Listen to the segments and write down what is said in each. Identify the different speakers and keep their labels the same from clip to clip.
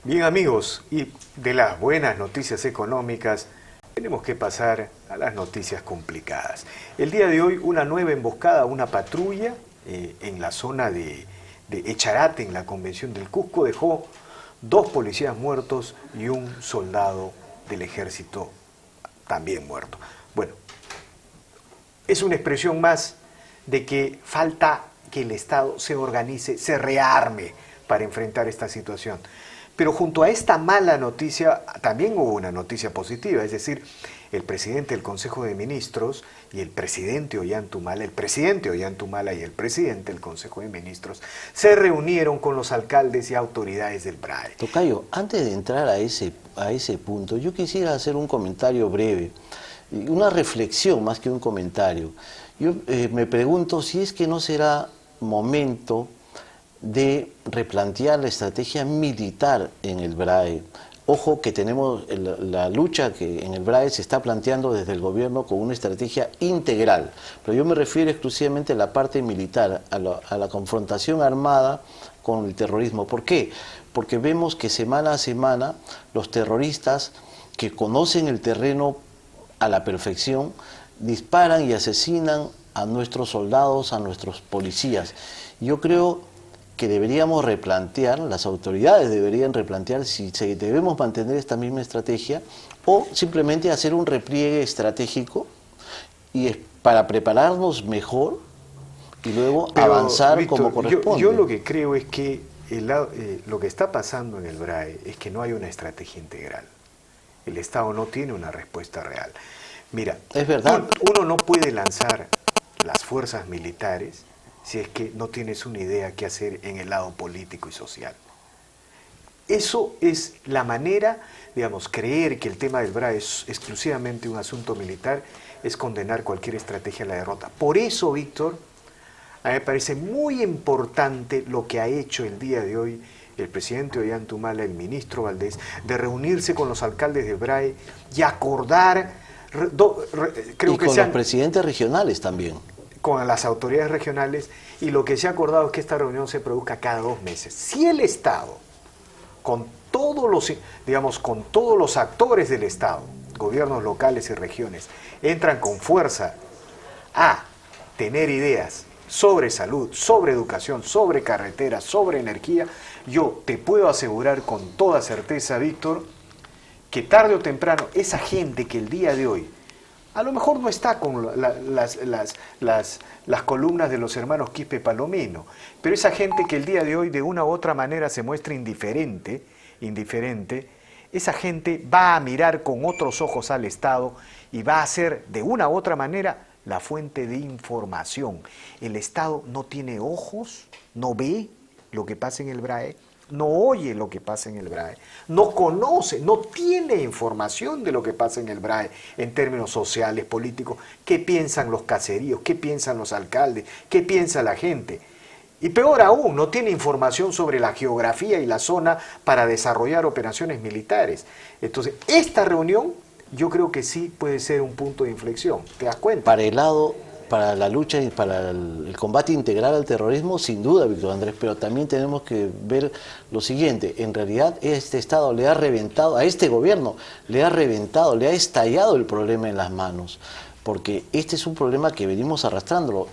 Speaker 1: Bien amigos, y de las buenas noticias económicas tenemos que pasar a las noticias complicadas. El día de hoy una nueva emboscada a una patrulla en la zona de Echarate, en la Convención del Cusco, dejó 2 policías muertos y un soldado del ejército también muerto. Bueno, es una expresión más de que falta que el Estado se organice, se rearme para enfrentar esta situación. Pero junto a esta mala noticia también hubo una noticia positiva, es decir, el presidente del Consejo de Ministros y el presidente Ollantumala y el presidente del Consejo de Ministros se reunieron con los alcaldes y autoridades del BRAE.
Speaker 2: Tocayo, antes de entrar a ese punto, yo quisiera hacer un comentario breve, una reflexión más que un comentario. Yo me pregunto si es que no será momento de replantear la estrategia militar en el BRAE. Ojo que tenemos la lucha que en el BRAE se está planteando desde el gobierno con una estrategia integral, pero yo me refiero exclusivamente a la parte militar, a la confrontación armada con el terrorismo. ¿Por qué? Porque vemos que semana a semana los terroristas que conocen el terreno a la perfección disparan y asesinan a nuestros soldados, a nuestros policías. Yo creo que deberíamos replantear, las autoridades deberían replantear si debemos mantener esta misma estrategia o simplemente hacer un repliegue estratégico y para prepararnos mejor y luego avanzar, Víctor, como corresponde.
Speaker 1: Yo lo que creo es que lo que está pasando en el BRAE es que no hay una estrategia integral. El Estado no tiene una respuesta real. Mira,
Speaker 2: es verdad.
Speaker 1: Uno no puede lanzar las fuerzas militares si es que no tienes una idea qué hacer en el lado político y social. Eso es la manera, digamos, creer que el tema del BRAE es exclusivamente un asunto militar, es condenar cualquier estrategia a la derrota. Por eso, Víctor, a mí me parece muy importante lo que ha hecho el día de hoy el presidente Ollantumala, el ministro Valdés, de reunirse con los alcaldes de BRAE y acordar,
Speaker 2: creo que con los presidentes regionales también,
Speaker 1: con las autoridades regionales, y lo que se ha acordado es que esta reunión se produzca cada 2 meses. Si el Estado, con todos los actores del Estado, gobiernos locales y regiones, entran con fuerza a tener ideas sobre salud, sobre educación, sobre carreteras, sobre energía, yo te puedo asegurar con toda certeza, Víctor, que tarde o temprano esa gente que el día de hoy a lo mejor no está con las columnas de los hermanos Quispe Palomino, pero esa gente que el día de hoy de una u otra manera se muestra indiferente, esa gente va a mirar con otros ojos al Estado y va a ser de una u otra manera la fuente de información. El Estado no tiene ojos, no ve lo que pasa en el BRAE, no oye lo que pasa en el BRAE, no conoce, no tiene información de lo que pasa en el BRAE en términos sociales, políticos, qué piensan los caseríos, qué piensan los alcaldes, qué piensa la gente. Y peor aún, no tiene información sobre la geografía y la zona para desarrollar operaciones militares. Entonces, esta reunión yo creo que sí puede ser un punto de inflexión, ¿te das cuenta?
Speaker 2: Para la lucha y para el combate integral al terrorismo, sin duda, Víctor Andrés, pero también tenemos que ver lo siguiente: en realidad este Estado le ha reventado, a este gobierno le ha reventado, le ha estallado el problema en las manos, porque este es un problema que venimos arrastrándolo.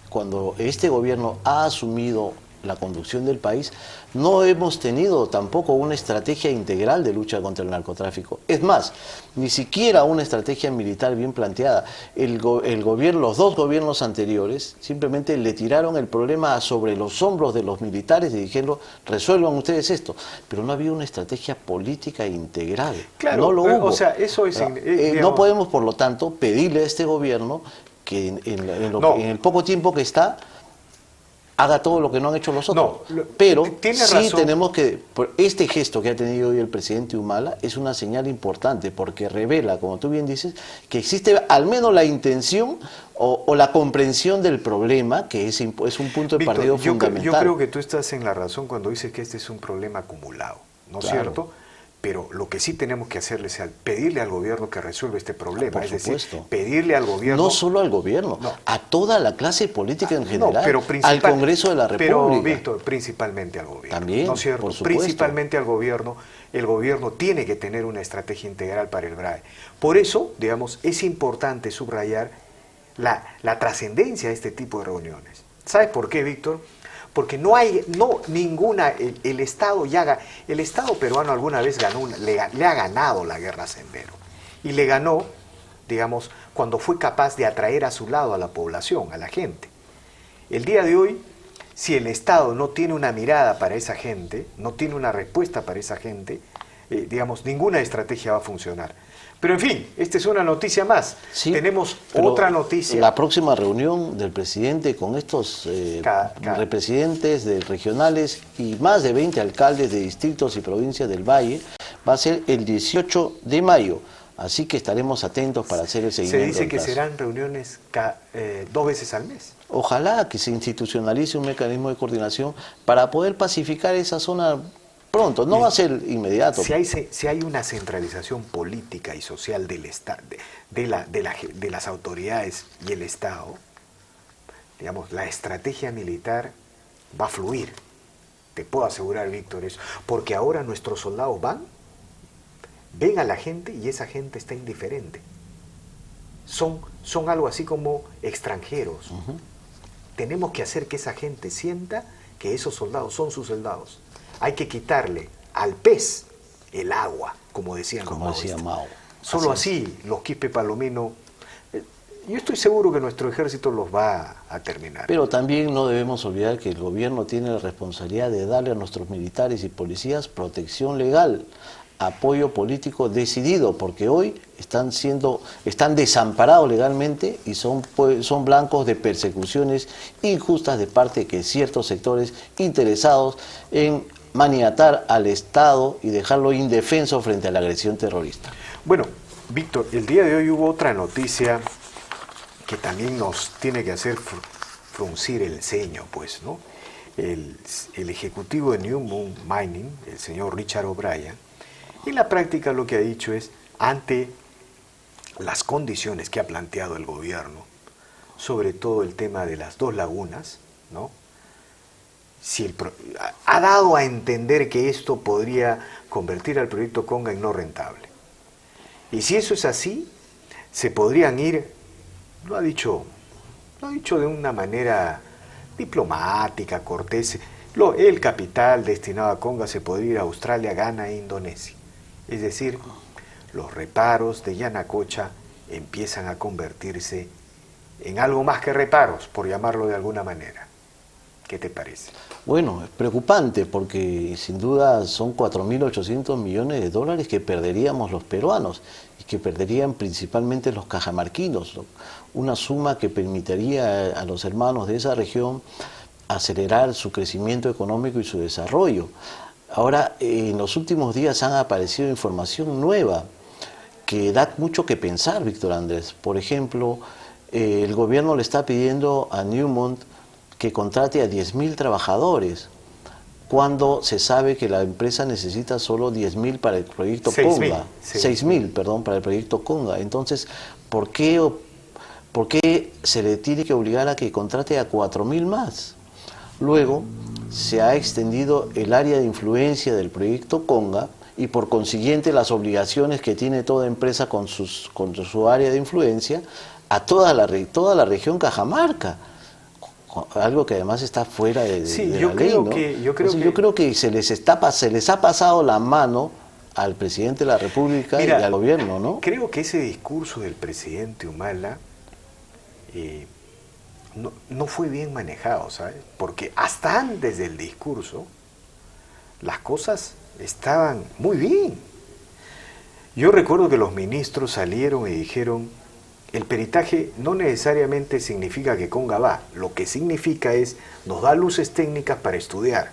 Speaker 2: Cuando este gobierno ha asumido la conducción del país, no hemos tenido tampoco una estrategia integral de lucha contra el narcotráfico. Es más, ni siquiera una estrategia militar bien planteada. Los 2 gobiernos anteriores simplemente le tiraron el problema sobre los hombros de los militares y dijeron, resuelvan ustedes esto. Pero no había una estrategia política integral.
Speaker 1: Claro,
Speaker 2: no lo hubo.
Speaker 1: O sea, eso es...
Speaker 2: no podemos, por lo tanto, pedirle a este gobierno que en el poco tiempo que está, haga todo lo que no han hecho los otros. Pero sí tenemos que... Este gesto que ha tenido hoy el presidente Humala es una señal importante, porque revela, como tú bien dices, que existe al menos la intención o la comprensión del problema, que es un punto de partida fundamental.
Speaker 1: Yo creo que tú estás en la razón cuando dices que este es un problema acumulado, ¿no es cierto? Pero lo que sí tenemos que hacerle es pedirle al gobierno que resuelva este problema.
Speaker 2: Por
Speaker 1: es decir,
Speaker 2: supuesto.
Speaker 1: pedirle al gobierno...
Speaker 2: No solo al gobierno,
Speaker 1: No.
Speaker 2: a toda la clase política en general,
Speaker 1: No, pero
Speaker 2: al Congreso de la República.
Speaker 1: Pero, Víctor, principalmente al gobierno.
Speaker 2: También,
Speaker 1: ¿no es cierto?
Speaker 2: por supuesto.
Speaker 1: Principalmente al gobierno. El gobierno tiene que tener una estrategia integral para el BRAE. Por eso, digamos, es importante subrayar la trascendencia de este tipo de reuniones. ¿Sabes por qué, Víctor? Porque no hay ninguna, el Estado el Estado peruano alguna vez le ha ganado la guerra Sendero. Y le ganó, digamos, cuando fue capaz de atraer a su lado a la población, a la gente. El día de hoy, si el Estado no tiene una mirada para esa gente, no tiene una respuesta para esa gente, digamos, ninguna estrategia va a funcionar. Pero en fin, esta es una noticia más.
Speaker 2: Sí,
Speaker 1: tenemos otra noticia.
Speaker 2: La próxima reunión del presidente con estos representantes regionales y más de 20 alcaldes de distritos y provincias del Valle va a ser el 18 de mayo. Así que estaremos atentos para hacer el seguimiento.
Speaker 1: Se dice
Speaker 2: del
Speaker 1: que
Speaker 2: caso.
Speaker 1: serán reuniones 2 veces al mes.
Speaker 2: Ojalá que se institucionalice un mecanismo de coordinación para poder pacificar esa zona pronto. No va a ser inmediato.
Speaker 1: Si hay una centralización política y social del de las autoridades y el Estado, digamos, la estrategia militar va a fluir. Te puedo asegurar, Víctor, eso. Porque ahora nuestros soldados ven a la gente y esa gente está indiferente. Son algo así como extranjeros. Tenemos que hacer que esa gente sienta que esos soldados son sus soldados. Hay que quitarle al pez el agua, como decían los maoístas.
Speaker 2: Decía Mao.
Speaker 1: Solo así los quispe palomino. Yo estoy seguro que nuestro ejército los va a terminar.
Speaker 2: Pero también no debemos olvidar que el gobierno tiene la responsabilidad de darle a nuestros militares y policías protección legal, apoyo político decidido, porque hoy están desamparados legalmente y son blancos de persecuciones injustas de parte de ciertos sectores interesados en maniatar al Estado y dejarlo indefenso frente a la agresión terrorista.
Speaker 1: Bueno, Víctor, el día de hoy hubo otra noticia que también nos tiene que hacer fruncir el ceño, pues, ¿no? El ejecutivo de Newmont Mining, el señor Richard O'Brien, en la práctica lo que ha dicho es, ante las condiciones que ha planteado el gobierno, sobre todo el tema de las 2 lagunas, ¿no? Ha dado a entender que esto podría convertir al proyecto Conga en no rentable. Y si eso es así, se podrían ir, lo ha dicho de una manera diplomática, cortés, el capital destinado a Conga se podría ir a Australia, Ghana e Indonesia. Es decir, los reparos de Yanacocha empiezan a convertirse en algo más que reparos, por llamarlo de alguna manera. ¿Qué te parece?
Speaker 2: Bueno, es preocupante porque sin duda son 4.800 millones de dólares que perderíamos los peruanos y que perderían principalmente los cajamarquinos, una suma que permitiría a los hermanos de esa región acelerar su crecimiento económico y su desarrollo. Ahora, en los últimos días han aparecido información nueva que da mucho que pensar, Víctor Andrés. Por ejemplo, el gobierno le está pidiendo a Newmont que contrate a 10.000 trabajadores, cuando se sabe que la empresa necesita solo 10.000 para el proyecto Conga. 6.000, perdón, para el proyecto Conga. Entonces, ¿por qué se le tiene que obligar a que contrate a 4.000 más? Luego, se ha extendido el área de influencia del proyecto Conga y por consiguiente las obligaciones que tiene toda empresa con su área de influencia a toda la región Cajamarca. Algo que además está fuera de la ley, ¿no? Yo creo que se les ha pasado la mano al presidente de la República y al gobierno, ¿no?
Speaker 1: Creo que ese discurso del presidente Humala no fue bien manejado, ¿sabes? Porque hasta antes del discurso las cosas estaban muy bien. Yo recuerdo que los ministros salieron y dijeron: el peritaje no necesariamente significa que Conga va, lo que significa es, nos da luces técnicas para estudiar.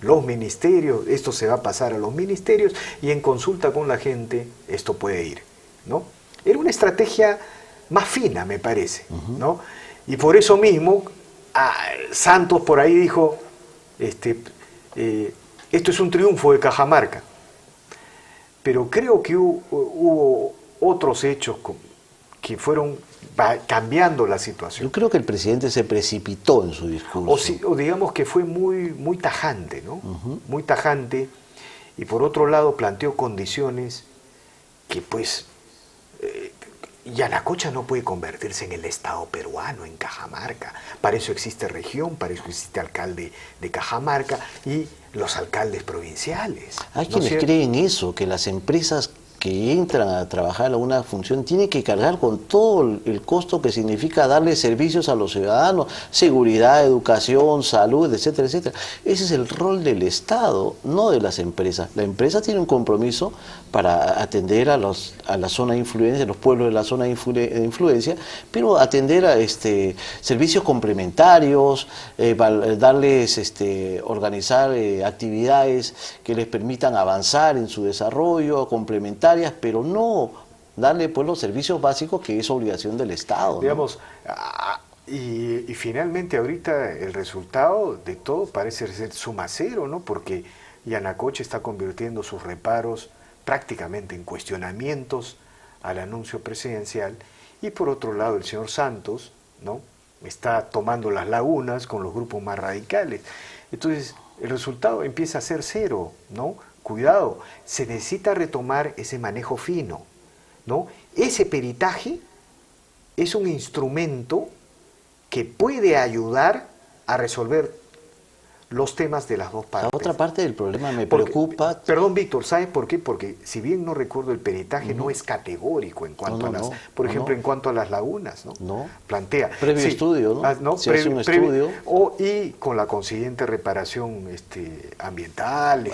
Speaker 1: Los ministerios, esto se va a pasar a los ministerios y en consulta con la gente esto puede ir, ¿no? Era una estrategia más fina, me parece, ¿no? Y por eso mismo, Santos por ahí dijo, esto es un triunfo de Cajamarca. pero creo que hubo otros hechos que fueron cambiando la situación.
Speaker 2: Yo creo que el presidente se precipitó en su discurso.
Speaker 1: O digamos que fue muy tajante, ¿no? Muy tajante, y por otro lado planteó condiciones que pues Yanacocha no puede convertirse en el Estado peruano, en Cajamarca. Para eso existe región, para eso existe alcalde de Cajamarca y los alcaldes provinciales.
Speaker 2: Hay quienes creen eso, que las empresas que entran a trabajar a una función tienen que cargar con todo el costo que significa darle servicios a los ciudadanos, seguridad, educación, salud, etcétera, etcétera. Ese es el rol del Estado, no de las empresas. La empresa tiene un compromiso para atender a la zona de influencia, los pueblos de la zona de influencia, pero atender a servicios complementarios, darles, organizar actividades que les permitan avanzar en su desarrollo, complementar, pero no darle pues los servicios básicos que es obligación del Estado,
Speaker 1: digamos, ¿no? Y finalmente ahorita el resultado de todo parece ser suma cero, ¿no? Porque Yanacocha está convirtiendo sus reparos prácticamente en cuestionamientos al anuncio presidencial, y por otro lado el señor Santos, ¿no?, está tomando las lagunas con los grupos más radicales. Entonces el resultado empieza a ser cero, ¿no? Cuidado, se necesita retomar ese manejo fino, ¿no? Ese peritaje es un instrumento que puede ayudar a resolver los temas de las dos partes.
Speaker 2: La otra parte del problema me preocupa...
Speaker 1: Perdón, Víctor, ¿sabes por qué? Porque si bien no recuerdo, el peritaje no es categórico en cuanto a las... Por ejemplo, en cuanto a las lagunas, ¿no?
Speaker 2: No.
Speaker 1: Plantea...
Speaker 2: Previo estudio, ¿no?
Speaker 1: Si
Speaker 2: hace un estudio...
Speaker 1: Y con la consiguiente reparación ambiental,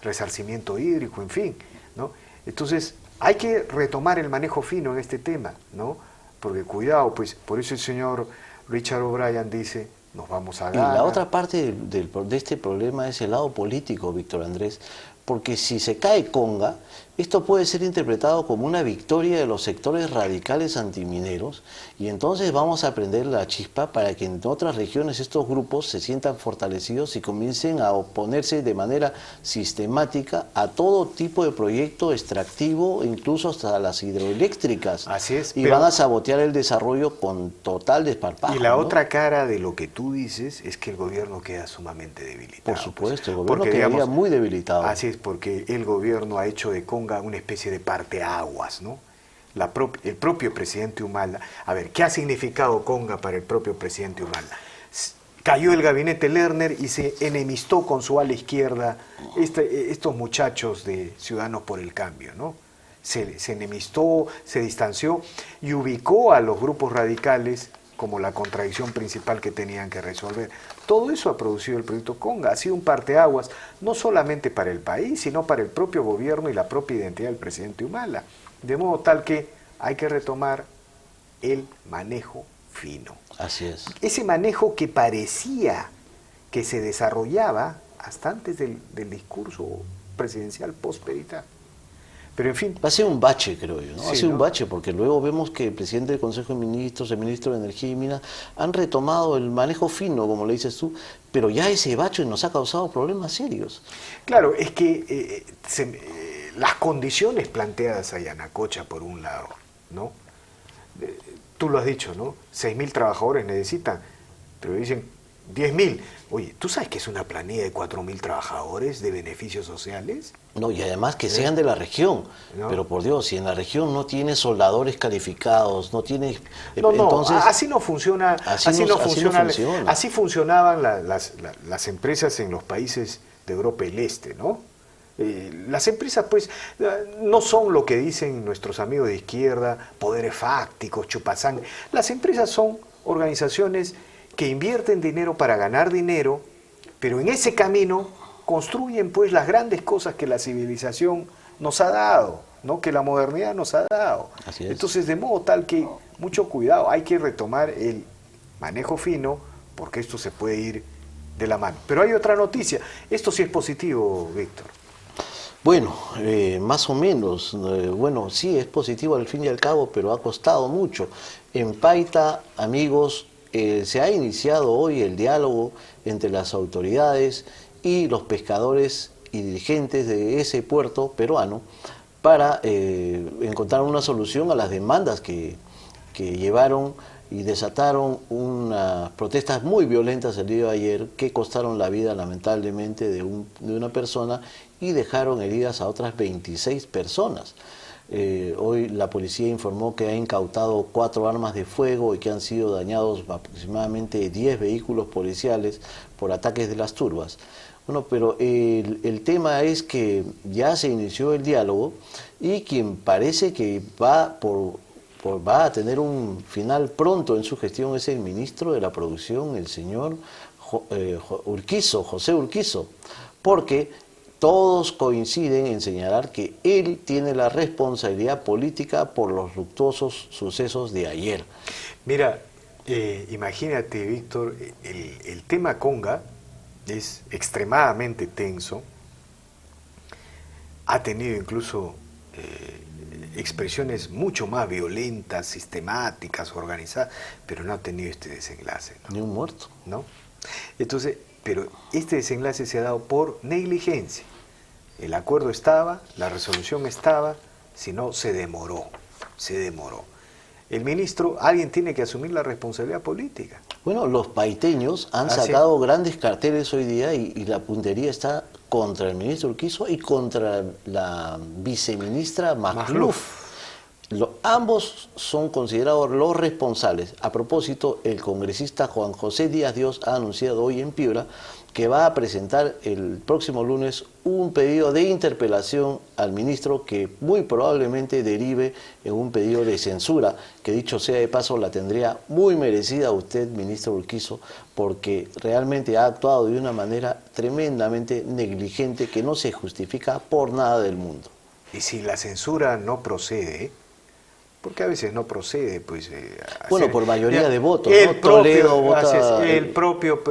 Speaker 1: resarcimiento hídrico, en fin, ¿no? Entonces, hay que retomar el manejo fino en este tema, ¿no? Porque cuidado, pues, por eso el señor Richard O'Brien dice... nos vamos a ganar.
Speaker 2: Y la otra parte de este problema es el lado político, Víctor Andrés, porque si se cae Conga, esto puede ser interpretado como una victoria de los sectores radicales antimineros, y entonces vamos a prender la chispa para que en otras regiones estos grupos se sientan fortalecidos y comiencen a oponerse de manera sistemática a todo tipo de proyecto extractivo, incluso hasta las hidroeléctricas.
Speaker 1: Así es.
Speaker 2: Y van a sabotear el desarrollo con total desparpajo.
Speaker 1: Y la otra cara de lo que tú dices es que el gobierno queda sumamente debilitado.
Speaker 2: Por supuesto, el gobierno quedaría muy debilitado.
Speaker 1: Así es, porque el gobierno ha hecho de Conga una especie de parteaguas, ¿no? El propio presidente Humala. A ver, ¿qué ha significado Conga para el propio presidente Humala? Cayó el gabinete Lerner y se enemistó con su ala izquierda, estos muchachos de Ciudadanos por el Cambio, ¿no? Se enemistó, se distanció y ubicó a los grupos radicales como la contradicción principal que tenían que resolver. Todo eso ha producido el proyecto Conga, ha sido un parteaguas, no solamente para el país, sino para el propio gobierno y la propia identidad del presidente Humala. De modo tal que hay que retomar el manejo fino.
Speaker 2: Así es.
Speaker 1: Ese manejo que parecía que se desarrollaba hasta antes del discurso presidencial post-peritaje. Pero en fin...
Speaker 2: Va a ser un bache, creo yo, ¿no?
Speaker 1: Sí,
Speaker 2: va a ser un
Speaker 1: ¿no?
Speaker 2: bache, porque luego vemos que el presidente del Consejo de Ministros, el ministro de Energía y Minas, han retomado el manejo fino, como le dices tú, pero ya ese bache nos ha causado problemas serios.
Speaker 1: Claro, es que las condiciones planteadas a Yanacocha, por un lado, ¿no? Tú lo has dicho, ¿no? 6.000 trabajadores necesitan, pero dicen 10.000. Oye, ¿tú sabes que es una planilla de 4.000 trabajadores de beneficios sociales?
Speaker 2: No, y además que sean de la región.
Speaker 1: ¿No?
Speaker 2: Pero por Dios, si en la región no tiene soldadores calificados, no tiene...
Speaker 1: No,
Speaker 2: entonces,
Speaker 1: así no funciona. Así no funciona. Así funcionaban las empresas en los países de Europa del Este, ¿no? Las empresas, pues, no son lo que dicen nuestros amigos de izquierda, poderes fácticos, chupasangre. Las empresas son organizaciones que invierten dinero para ganar dinero, pero en ese camino construyen pues las grandes cosas que la civilización nos ha dado, ¿no? Que la modernidad nos ha dado.
Speaker 2: Así es.
Speaker 1: Entonces, de modo tal que mucho cuidado, hay que retomar el manejo fino, porque esto se puede ir de la mano. Pero hay otra noticia, esto sí es positivo, Víctor.
Speaker 2: Bueno, más o menos, bueno, sí es positivo al fin y al cabo, pero ha costado mucho. En Paita, amigos, se ha iniciado hoy el diálogo entre las autoridades y los pescadores y dirigentes de ese puerto peruano para encontrar una solución a las demandas que llevaron y desataron unas protestas muy violentas el día de ayer que costaron la vida lamentablemente de una persona y dejaron heridas a otras 26 personas. Hoy la policía informó que ha incautado 4 armas de fuego y que han sido dañados aproximadamente 10 vehículos policiales por ataques de las turbas. Bueno, pero el tema es que ya se inició el diálogo y quien parece que va a tener un final pronto en su gestión es el ministro de la Producción, el señor José Urquizo, porque todos coinciden en señalar que él tiene la responsabilidad política por los luctuosos sucesos de ayer.
Speaker 1: Mira, imagínate, Víctor, el tema Conga es extremadamente tenso, ha tenido incluso expresiones mucho más violentas, sistemáticas, organizadas, pero no ha tenido este desenlace, ¿no?
Speaker 2: Ni un muerto.
Speaker 1: ¿No? Entonces, pero este desenlace se ha dado por negligencia. El acuerdo estaba, la resolución estaba, sino se demoró, se demoró. El ministro, alguien tiene que asumir la responsabilidad política.
Speaker 2: Bueno, los paiteños han sacado grandes carteles hoy día y la puntería está contra el ministro Urquizo y contra la viceministra Magluf. Ambos son considerados los responsables. A propósito, el congresista Juan José Díaz Dios ha anunciado hoy en Piura que va a presentar el próximo lunes un pedido de interpelación al ministro que muy probablemente derive en un pedido de censura, que dicho sea de paso la tendría muy merecida usted, ministro Urquizo, porque realmente ha actuado de una manera tremendamente negligente que no se justifica por nada del mundo.
Speaker 1: Y si la censura no procede, porque a veces no procede, pues...
Speaker 2: bueno, por mayoría de votos, ¿no? Toledo vota...
Speaker 1: El propio,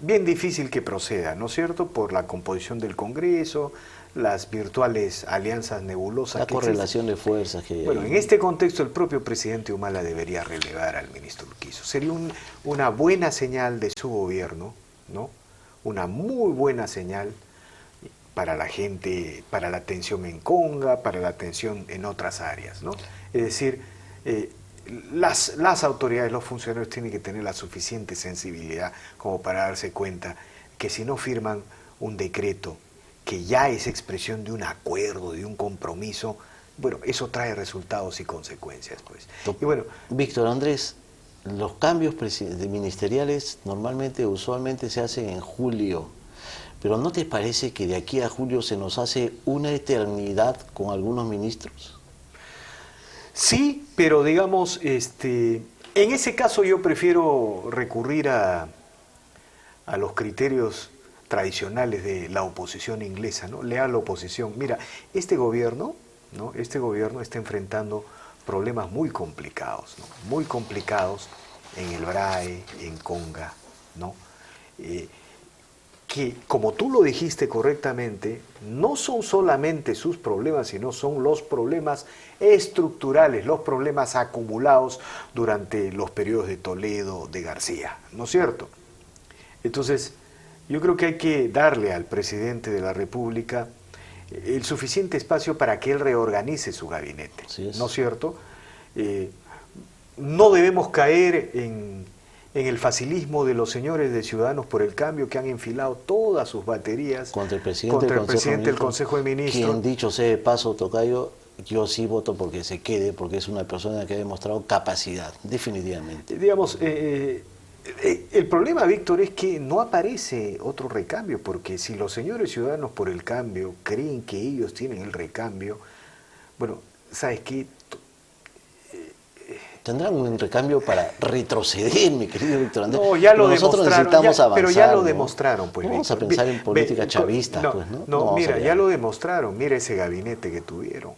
Speaker 1: bien difícil que proceda, ¿no es cierto? Por la composición del Congreso, las virtuales alianzas nebulosas
Speaker 2: la
Speaker 1: que
Speaker 2: correlación
Speaker 1: existen.
Speaker 2: de fuerzas que hay.
Speaker 1: Bueno, en este contexto el propio presidente Humala debería relevar al ministro Urquizo. Sería una buena señal de su gobierno, ¿no? Una muy buena señal para la gente, para la atención en Conga, para la atención en otras áreas, ¿no? Es decir, las autoridades, los funcionarios tienen que tener la suficiente sensibilidad como para darse cuenta que si no firman un decreto que ya es expresión de un acuerdo, de un compromiso, bueno, eso trae resultados y consecuencias, pues. Y bueno,
Speaker 2: Víctor Andrés, los cambios ministeriales usualmente se hacen en julio, pero ¿no te parece que de aquí a julio se nos hace una eternidad con algunos ministros?
Speaker 1: Sí, pero digamos, en ese caso yo prefiero recurrir a los criterios tradicionales de la oposición inglesa, ¿no? Lea la oposición. Mira, este gobierno, ¿no? Este gobierno está enfrentando problemas muy complicados, ¿no? Muy complicados en el BRAE, en Conga, ¿no? Que, como tú lo dijiste correctamente, no son solamente sus problemas, sino son los problemas estructurales, los problemas acumulados durante los periodos de Toledo, de García, ¿no es cierto? Entonces, yo creo que hay que darle al presidente de la República el suficiente espacio para que él reorganice su gabinete, ¿no es cierto? No debemos caer en el facilismo de los señores de Ciudadanos por el Cambio que han enfilado todas sus baterías
Speaker 2: contra el presidente
Speaker 1: del Consejo de Ministros.
Speaker 2: Quien, dicho sea de paso, tocayo, yo sí voto porque se quede, porque es una persona que ha demostrado capacidad, definitivamente.
Speaker 1: Digamos, el problema, Víctor, es que no aparece otro recambio, porque si los señores Ciudadanos por el Cambio creen que ellos tienen el recambio, bueno, ¿sabes qué?
Speaker 2: Tendrán un recambio para retroceder, mi querido Víctor Andrés.
Speaker 1: No, ya lo
Speaker 2: nosotros
Speaker 1: demostraron,
Speaker 2: necesitamos avanzar.
Speaker 1: Pero ya lo
Speaker 2: ¿no?
Speaker 1: demostraron, pues.
Speaker 2: Vamos a pensar en política chavista, pues, ¿no?
Speaker 1: No, mira, ya lo demostraron. Mira ese gabinete que tuvieron,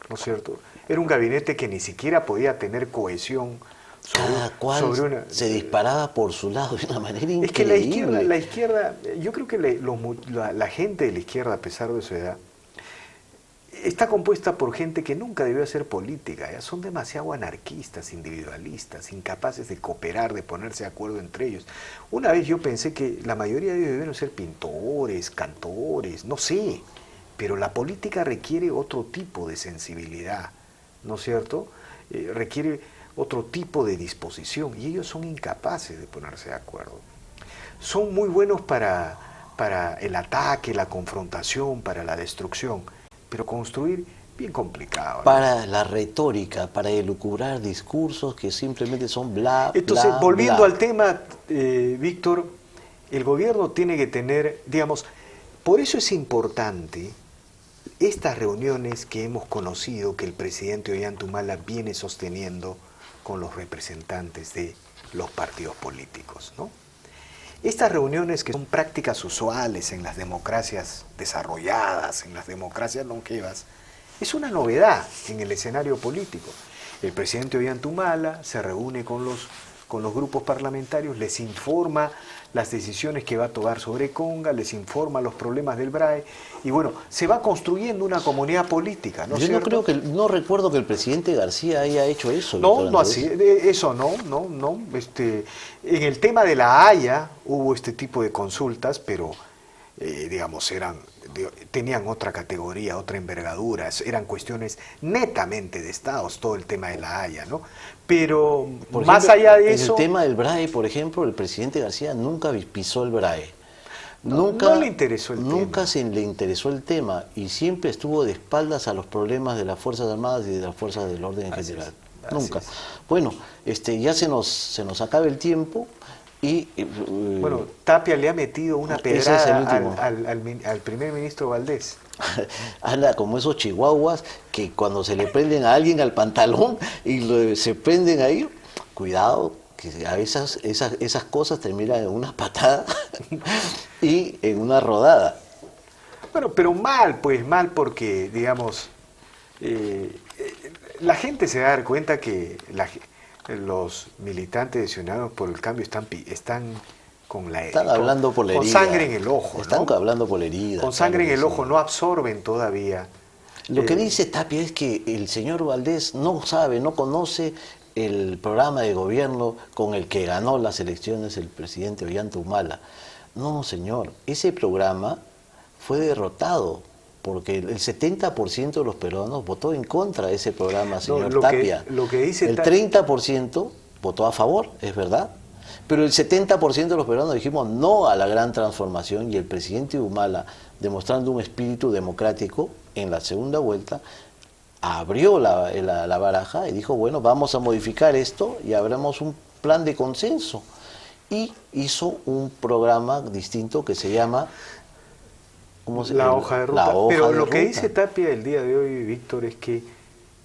Speaker 1: ¿no es cierto? Era un gabinete que ni siquiera podía tener cohesión.
Speaker 2: Cada cual se disparaba por su lado de una manera increíble.
Speaker 1: Es que la izquierda, yo creo que la gente de la izquierda, a pesar de su edad, está compuesta por gente que nunca debió hacer política, ¿ya? Son demasiado anarquistas, individualistas, incapaces de cooperar, de ponerse de acuerdo entre ellos. Una vez yo pensé que la mayoría de ellos debieron ser pintores, cantores, no sé, pero la política requiere otro tipo de sensibilidad, ¿no es cierto? Requiere otro tipo de disposición y ellos son incapaces de ponerse de acuerdo. Son muy buenos para el ataque, la confrontación, para la destrucción, pero construir, bien complicado, ¿no?
Speaker 2: Para la retórica, para elucubrar discursos que simplemente son bla,
Speaker 1: Entonces,
Speaker 2: bla,
Speaker 1: volviendo
Speaker 2: bla.
Speaker 1: al tema, Víctor, el gobierno tiene que tener, digamos, por eso es importante estas reuniones que hemos conocido, que el presidente Ollanta viene sosteniendo con los representantes de los partidos políticos, ¿no? Estas reuniones, que son prácticas usuales en las democracias desarrolladas, en las democracias longevas, es una novedad en el escenario político. El presidente Ollanta se reúne con los grupos parlamentarios, les informa las decisiones que va a tomar sobre Conga, les informa los problemas del BRAE, y bueno, se va construyendo una comunidad política, ¿no es cierto?
Speaker 2: Yo no recuerdo que el presidente García haya hecho eso.
Speaker 1: No,
Speaker 2: Víctor,
Speaker 1: no así, eso no. En el tema de la Haya hubo este tipo de consultas, pero digamos, tenían otra categoría, otra envergadura, eran cuestiones netamente de Estados, todo el tema de la Haya, ¿no? Pero
Speaker 2: Por
Speaker 1: más
Speaker 2: ejemplo,
Speaker 1: allá de
Speaker 2: en
Speaker 1: eso...
Speaker 2: el tema del BRAE, por ejemplo, el presidente García nunca pisó el BRAE.
Speaker 1: No le interesó el tema.
Speaker 2: Nunca se le interesó el tema y siempre estuvo de espaldas a los problemas de las Fuerzas Armadas y de las Fuerzas del Orden en general. Nunca. Bueno, ya se nos acaba el tiempo y...
Speaker 1: bueno, Tapia le ha metido una pedrada al primer ministro Valdés.
Speaker 2: Anda como esos chihuahuas que cuando se le prenden a alguien al pantalón y se prenden ahí, cuidado, que a veces esas cosas terminan en una patada y en una rodada.
Speaker 1: Bueno, pero mal porque, digamos, la gente se va a dar cuenta que los militantes de Ciudadanos por el Cambio están con
Speaker 2: hablando por la herida.
Speaker 1: Con sangre en el ojo.
Speaker 2: Están
Speaker 1: ¿no?
Speaker 2: hablando por la herida.
Speaker 1: Con sangre en el ojo,
Speaker 2: sí.
Speaker 1: No absorben todavía.
Speaker 2: Lo que dice Tapia es que el señor Valdés no sabe, no conoce el programa de gobierno con el que ganó las elecciones el presidente Ollanta Humala. No, señor, ese programa fue derrotado porque el 70% de los peruanos votó en contra de ese programa, señor Tapia.
Speaker 1: Lo que dice
Speaker 2: el 30% votó a favor, es verdad. Pero el 70% de los peruanos dijimos no a la gran transformación y el presidente Humala, demostrando un espíritu democrático en la segunda vuelta, abrió la baraja y dijo, bueno, vamos a modificar esto y abramos un plan de consenso. Y hizo un programa distinto que se llama...
Speaker 1: La hoja de ruta. Pero lo que dice Tapia el día de hoy, Víctor, es que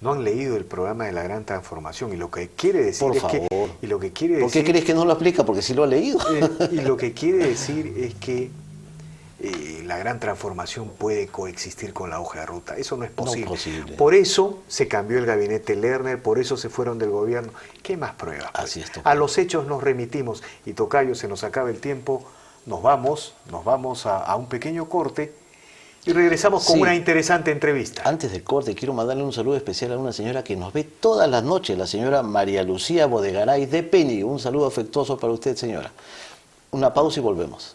Speaker 1: no han leído el programa de la gran transformación y lo que quiere decir
Speaker 2: Por favor. ¿Por qué crees que no lo aplica? Porque sí lo ha leído.
Speaker 1: Y lo que quiere decir es que la gran transformación puede coexistir con la hoja de ruta. Eso no es posible.
Speaker 2: No posible.
Speaker 1: Por eso se cambió el gabinete Lerner, por eso se fueron del gobierno. ¿Qué más pruebas? Pues?
Speaker 2: Así es,
Speaker 1: a los hechos nos remitimos. Y Tocayo, se nos acaba el tiempo, nos vamos a un pequeño corte y regresamos con una interesante entrevista.
Speaker 2: Antes del corte, quiero mandarle un saludo especial a una señora que nos ve todas las noches, la señora María Lucía Bodegaray de Peni. Un saludo afectuoso para usted, señora. Una pausa y volvemos.